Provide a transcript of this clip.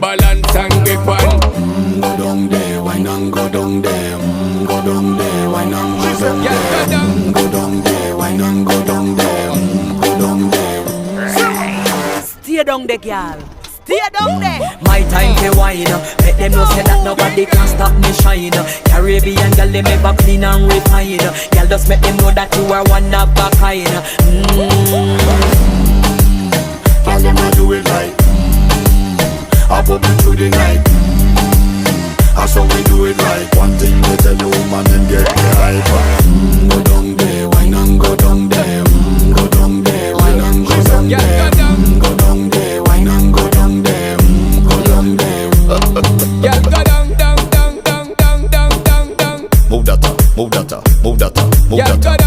balance and grip on. Go down there, wine and go down there. Go down there, wine and go down there. Go down there, wine and go down there. Go down there. Stay down there, girl. Stay down there. My time to wine. Let them know say that nobody can stop me shine. Caribbean girl, they never clean and refine. Girl, just make them know that you are one of a kind. Girl, them a do it right. I bubble through the night. That's how we do it right. One thing we tell you, woman, and get the hype. Go down there, wine and go down there. Go down there, wine and go down there. Go down there, wine and go down there. Go down there. Yeah, go down, down, down, down, down, down, down, down. Move that up, move that up, move that up, move Yeah, that go up.